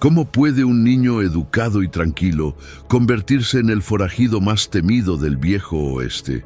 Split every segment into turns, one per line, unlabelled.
¿Cómo puede un niño educado y tranquilo convertirse en el forajido más temido del viejo oeste?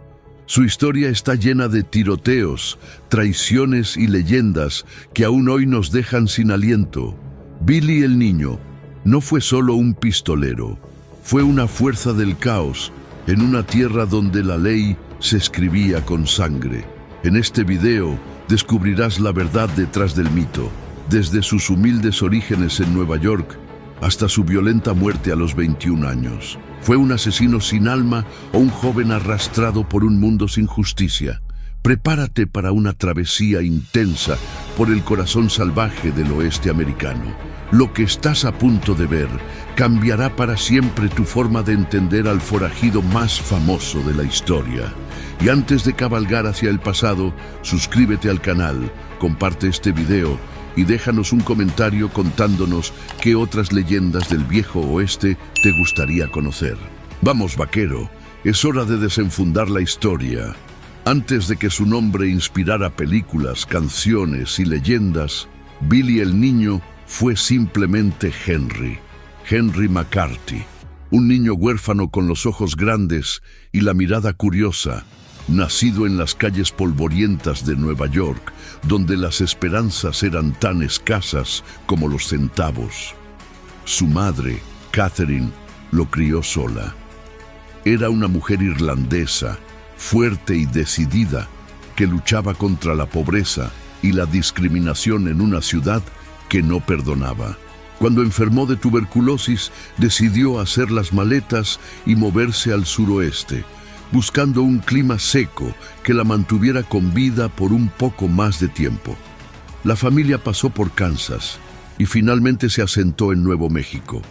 Su historia está llena de tiroteos, traiciones y leyendas que aún hoy nos dejan sin aliento. Billy el niño no fue solo un pistolero, fue una fuerza del caos en una tierra donde la ley se escribía con sangre. En este video descubrirás la verdad detrás del mito, desde sus humildes orígenes en Nueva York hasta su violenta muerte a los 21 años. ¿Fue un asesino sin alma o un joven arrastrado por un mundo sin justicia? Prepárate para una travesía intensa por el corazón salvaje del oeste americano. Lo que estás a punto de ver cambiará para siempre tu forma de entender al forajido más famoso de la historia. Y antes de cabalgar hacia el pasado, suscríbete al canal, comparte este video y déjanos un comentario contándonos qué otras leyendas del viejo oeste te gustaría conocer. Vamos, vaquero, es hora de desenfundar la historia. Antes de que su nombre inspirara películas, canciones y leyendas, Billy el niño fue simplemente Henry McCarthy, un niño huérfano con los ojos grandes y la mirada curiosa, nacido en las calles polvorientas de Nueva York, donde las esperanzas eran tan escasas como los centavos. Su madre, Catherine, lo crió sola. Era una mujer irlandesa, fuerte y decidida, que luchaba contra la pobreza y la discriminación en una ciudad que no perdonaba. Cuando enfermó de tuberculosis, decidió hacer las maletas y moverse al suroeste, buscando un clima seco que la mantuviera con vida por un poco más de tiempo. La familia pasó por Kansas y finalmente se asentó en Nuevo México.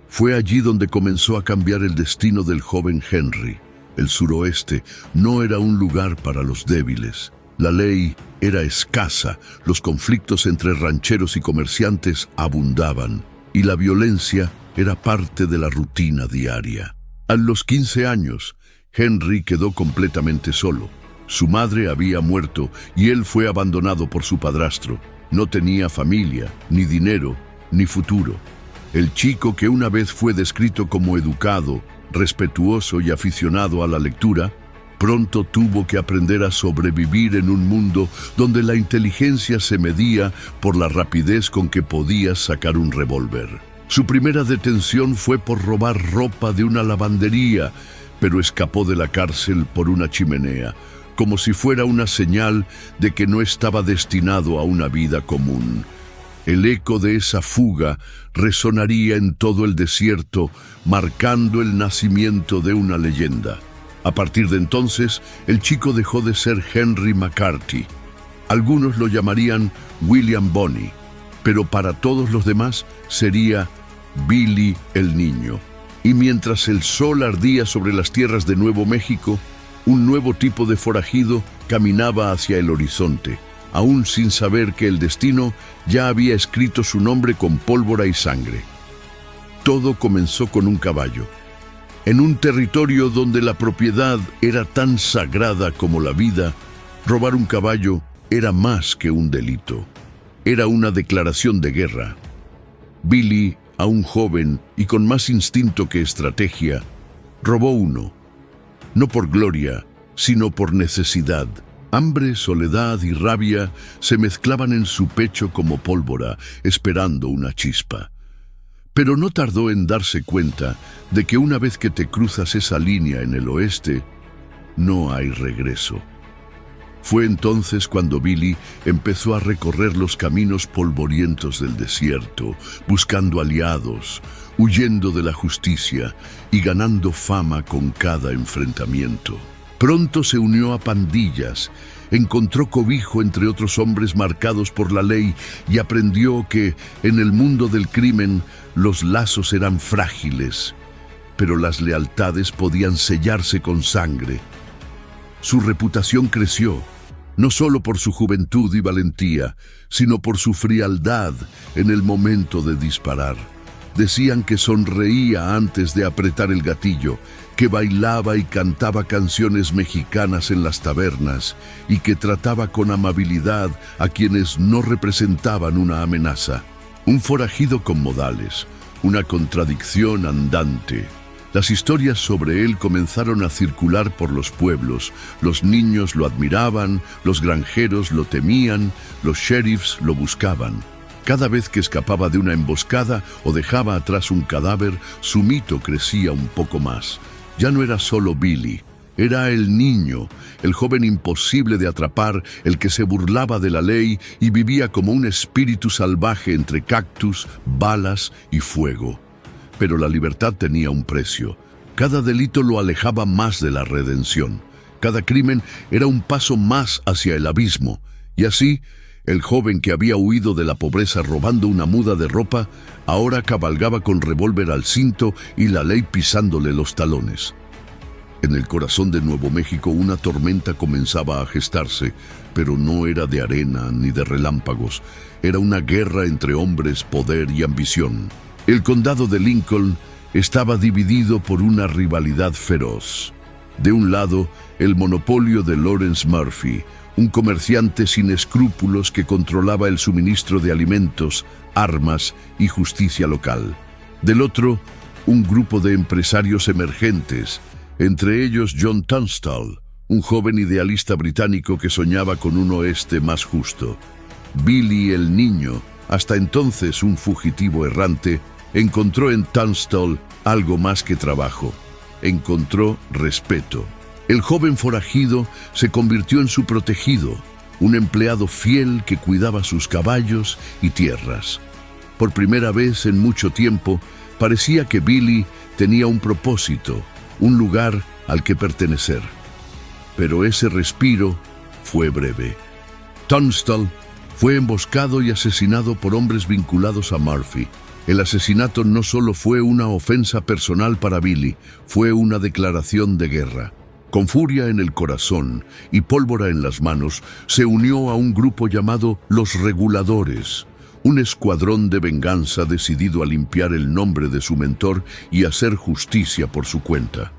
Fue allí donde comenzó a cambiar el destino del joven Henry. El suroeste no era un lugar para los débiles. La ley era escasa, los conflictos entre rancheros y comerciantes abundaban, y la violencia era parte de la rutina diaria. A los 15 años, Henry quedó completamente solo. Su madre había muerto y él fue abandonado por su padrastro. No tenía familia, ni dinero, ni futuro. El chico, que una vez fue descrito como educado, respetuoso y aficionado a la lectura, pronto tuvo que aprender a sobrevivir en un mundo donde la inteligencia se medía por la rapidez con que podías sacar un revólver. Su primera detención fue por robar ropa de una lavandería, pero escapó de la cárcel por una chimenea, como si fuera una señal de que no estaba destinado a una vida común. El eco de esa fuga resonaría en todo el desierto, marcando el nacimiento de una leyenda. A partir de entonces, el chico dejó de ser Henry McCarthy. Algunos lo llamarían William Bonney, pero para todos los demás sería Billy el niño. Y mientras el sol ardía sobre las tierras de Nuevo México, un nuevo tipo de forajido caminaba hacia el horizonte, aún sin saber que el destino ya había escrito su nombre con pólvora y sangre. Todo comenzó con un caballo. En un territorio donde la propiedad era tan sagrada como la vida, robar un caballo era más que un delito. Era una declaración de guerra. Billy, aún joven y con más instinto que estrategia, robó uno. No por gloria, sino por necesidad. Hambre, soledad y rabia se mezclaban en su pecho como pólvora, esperando una chispa. Pero no tardó en darse cuenta de que una vez que te cruzas esa línea en el oeste, no hay regreso. Fue entonces cuando Billy empezó a recorrer los caminos polvorientos del desierto, buscando aliados, huyendo de la justicia y ganando fama con cada enfrentamiento. Pronto se unió a pandillas, encontró cobijo entre otros hombres marcados por la ley y aprendió que, en el mundo del crimen, los lazos eran frágiles, pero las lealtades podían sellarse con sangre. Su reputación creció, no solo por su juventud y valentía, sino por su frialdad en el momento de disparar. Decían que sonreía antes de apretar el gatillo, que bailaba y cantaba canciones mexicanas en las tabernas y que trataba con amabilidad a quienes no representaban una amenaza. Un forajido con modales, una contradicción andante. Las historias sobre él comenzaron a circular por los pueblos. Los niños lo admiraban, los granjeros lo temían, los sheriffs lo buscaban. Cada vez que escapaba de una emboscada o dejaba atrás un cadáver, su mito crecía un poco más. Ya no era solo Billy, era el niño, el joven imposible de atrapar, el que se burlaba de la ley y vivía como un espíritu salvaje entre cactus, balas y fuego. Pero la libertad tenía un precio. Cada delito lo alejaba más de la redención. Cada crimen era un paso más hacia el abismo. Y así, el joven que había huido de la pobreza robando una muda de ropa, ahora cabalgaba con revólver al cinto y la ley pisándole los talones. En el corazón de Nuevo México una tormenta comenzaba a gestarse, pero no era de arena ni de relámpagos. Era una guerra entre hombres, poder y ambición. El condado de Lincoln estaba dividido por una rivalidad feroz. De un lado, el monopolio de Lawrence Murphy, un comerciante sin escrúpulos que controlaba el suministro de alimentos, armas y justicia local. Del otro, un grupo de empresarios emergentes, entre ellos John Tunstall, un joven idealista británico que soñaba con un oeste más justo. Billy el niño, hasta entonces un fugitivo errante, encontró en Tunstall algo más que trabajo. Encontró respeto. El joven forajido se convirtió en su protegido, un empleado fiel que cuidaba sus caballos y tierras. Por primera vez en mucho tiempo, parecía que Billy tenía un propósito, un lugar al que pertenecer. Pero ese respiro fue breve. Tunstall fue emboscado y asesinado por hombres vinculados a Murphy. El asesinato no solo fue una ofensa personal para Billy, fue una declaración de guerra. Con furia en el corazón y pólvora en las manos, se unió a un grupo llamado Los Reguladores, un escuadrón de venganza decidido a limpiar el nombre de su mentor y hacer justicia por su cuenta.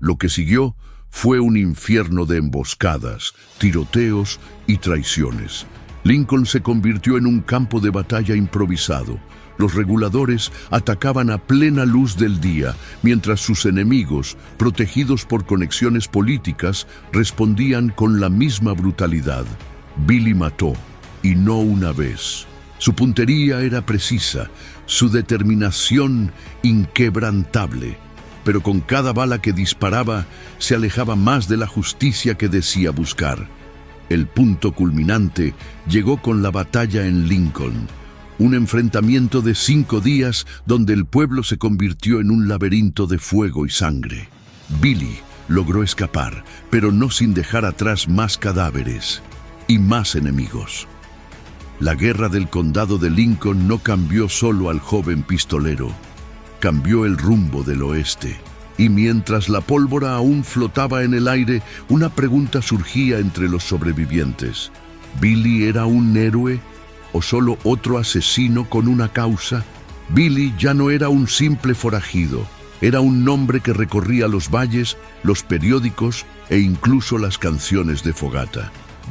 Lo que siguió fue un infierno de emboscadas, tiroteos y traiciones. Lincoln se convirtió en un campo de batalla improvisado. Los reguladores atacaban a plena luz del día, mientras sus enemigos, protegidos por conexiones políticas, respondían con la misma brutalidad. Billy mató, y no una vez. Su puntería era precisa, su determinación inquebrantable. Pero con cada bala que disparaba, se alejaba más de la justicia que decía buscar. El punto culminante llegó con la batalla en Lincoln. Un enfrentamiento de 5 días donde el pueblo se convirtió en un laberinto de fuego y sangre. Billy logró escapar, pero no sin dejar atrás más cadáveres y más enemigos. La guerra del condado de Lincoln no cambió solo al joven pistolero, cambió el rumbo del oeste. Y mientras la pólvora aún flotaba en el aire, una pregunta surgía entre los sobrevivientes. ¿Billy era un héroe o solo otro asesino con una causa? Billy ya no era un simple forajido, era un nombre que recorría los valles, los periódicos e incluso las canciones de fogata.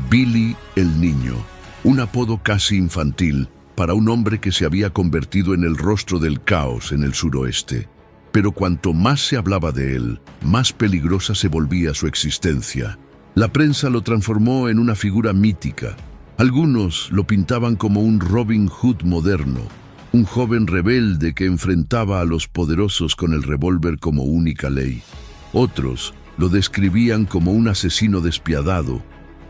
Billy el niño, un apodo casi infantil para un hombre que se había convertido en el rostro del caos en el suroeste. Pero cuanto más se hablaba de él, más peligrosa se volvía su existencia. La prensa lo transformó en una figura mítica. Algunos lo pintaban como un Robin Hood moderno, un joven rebelde que enfrentaba a los poderosos con el revólver como única ley. Otros lo describían como un asesino despiadado,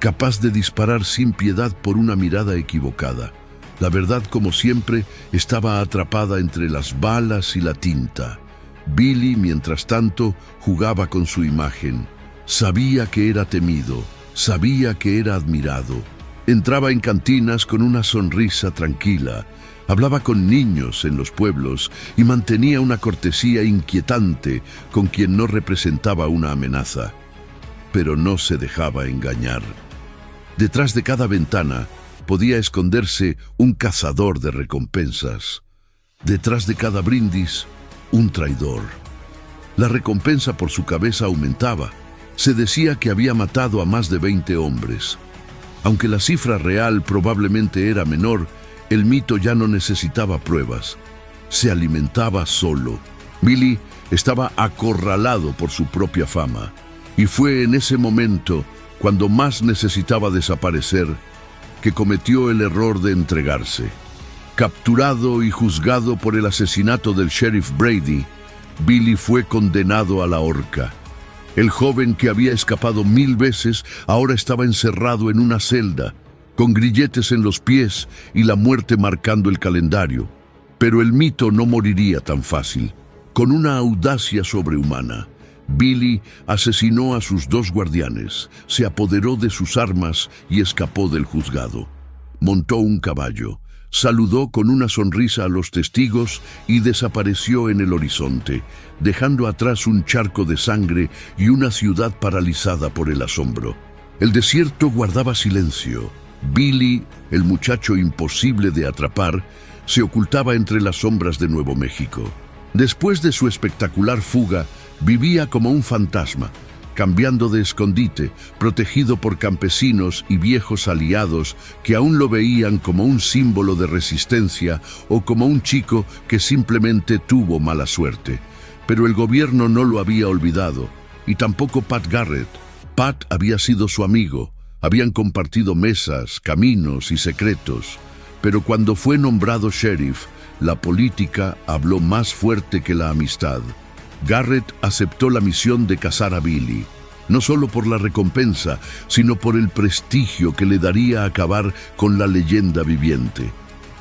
capaz de disparar sin piedad por una mirada equivocada. La verdad, como siempre, estaba atrapada entre las balas y la tinta. Billy, mientras tanto, jugaba con su imagen. Sabía que era temido, sabía que era admirado. Entraba en cantinas con una sonrisa tranquila, hablaba con niños en los pueblos y mantenía una cortesía inquietante con quien no representaba una amenaza. Pero no se dejaba engañar. Detrás de cada ventana podía esconderse un cazador de recompensas. Detrás de cada brindis, un traidor. La recompensa por su cabeza aumentaba. Se decía que había matado a más de 20 hombres. Aunque la cifra real probablemente era menor, El mito ya no necesitaba pruebas. Se alimentaba solo. Billy estaba acorralado por su propia fama. Y fue en ese momento, cuando más necesitaba desaparecer, que cometió el error de entregarse. Capturado y juzgado por el asesinato del sheriff Brady, Billy fue condenado a la horca. El joven que había escapado 1000 veces ahora estaba encerrado en una celda, con grilletes en los pies y la muerte marcando el calendario. Pero el mito no moriría tan fácil. Con una audacia sobrehumana, Billy asesinó a sus 2 guardianes, se apoderó de sus armas y escapó del juzgado. Montó un caballo, saludó con una sonrisa a los testigos y desapareció en el horizonte, dejando atrás un charco de sangre y una ciudad paralizada por el asombro. El desierto guardaba silencio. Billy, el muchacho imposible de atrapar, se ocultaba entre las sombras de Nuevo México. Después de su espectacular fuga, vivía como un fantasma, cambiando de escondite, protegido por campesinos y viejos aliados que aún lo veían como un símbolo de resistencia o como un chico que simplemente tuvo mala suerte. Pero el gobierno no lo había olvidado, y tampoco Pat Garrett. Pat había sido su amigo, habían compartido mesas, caminos y secretos. Pero cuando fue nombrado sheriff, la política habló más fuerte que la amistad. Garrett aceptó la misión de cazar a Billy, no solo por la recompensa, sino por el prestigio que le daría acabar con la leyenda viviente.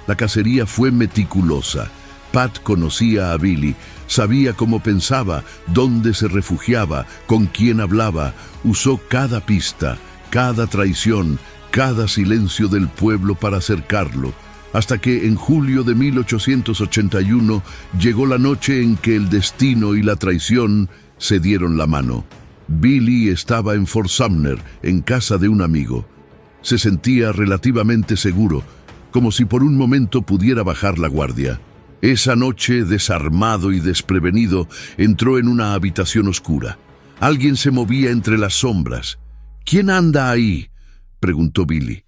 La cacería fue meticulosa. Pat conocía a Billy, sabía cómo pensaba, dónde se refugiaba, con quién hablaba, usó cada pista, cada traición, cada silencio del pueblo para acercarlo, hasta que en julio de 1881 llegó la noche en que el destino y la traición se dieron la mano. Billy estaba en Fort Sumner, en casa de un amigo. Se sentía relativamente seguro, como si por un momento pudiera bajar la guardia. Esa noche, desarmado y desprevenido, entró en una habitación oscura. Alguien se movía entre las sombras. «¿Quién anda ahí?», preguntó Billy.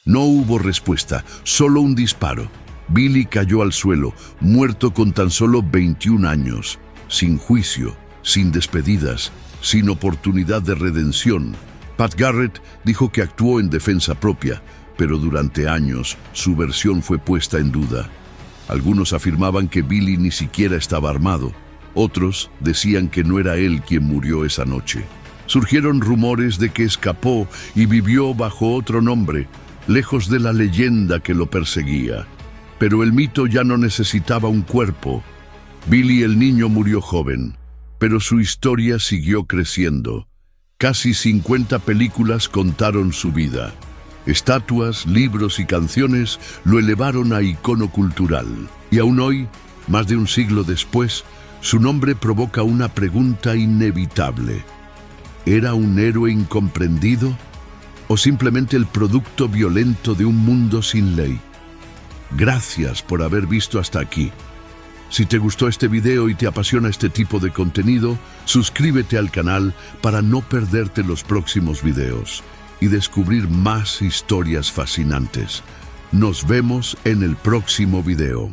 No hubo respuesta, solo un disparo. Billy cayó al suelo, muerto con tan solo 21 años, sin juicio, sin despedidas, sin oportunidad de redención. Pat Garrett dijo que actuó en defensa propia, pero durante años su versión fue puesta en duda. Algunos afirmaban que Billy ni siquiera estaba armado. Otros decían que no era él quien murió esa noche. Surgieron rumores de que escapó y vivió bajo otro nombre, lejos de la leyenda que lo perseguía. Pero el mito ya no necesitaba un cuerpo. Billy el niño murió joven, pero su historia siguió creciendo. Casi 50 películas contaron su vida. Estatuas, libros y canciones lo elevaron a icono cultural. Y aún hoy, más de un siglo después, su nombre provoca una pregunta inevitable. ¿Era un héroe incomprendido? ¿O simplemente el producto violento de un mundo sin ley? Gracias por haber visto hasta aquí. Si te gustó este video y te apasiona este tipo de contenido, suscríbete al canal para no perderte los próximos videos y descubrir más historias fascinantes. Nos vemos en el próximo video.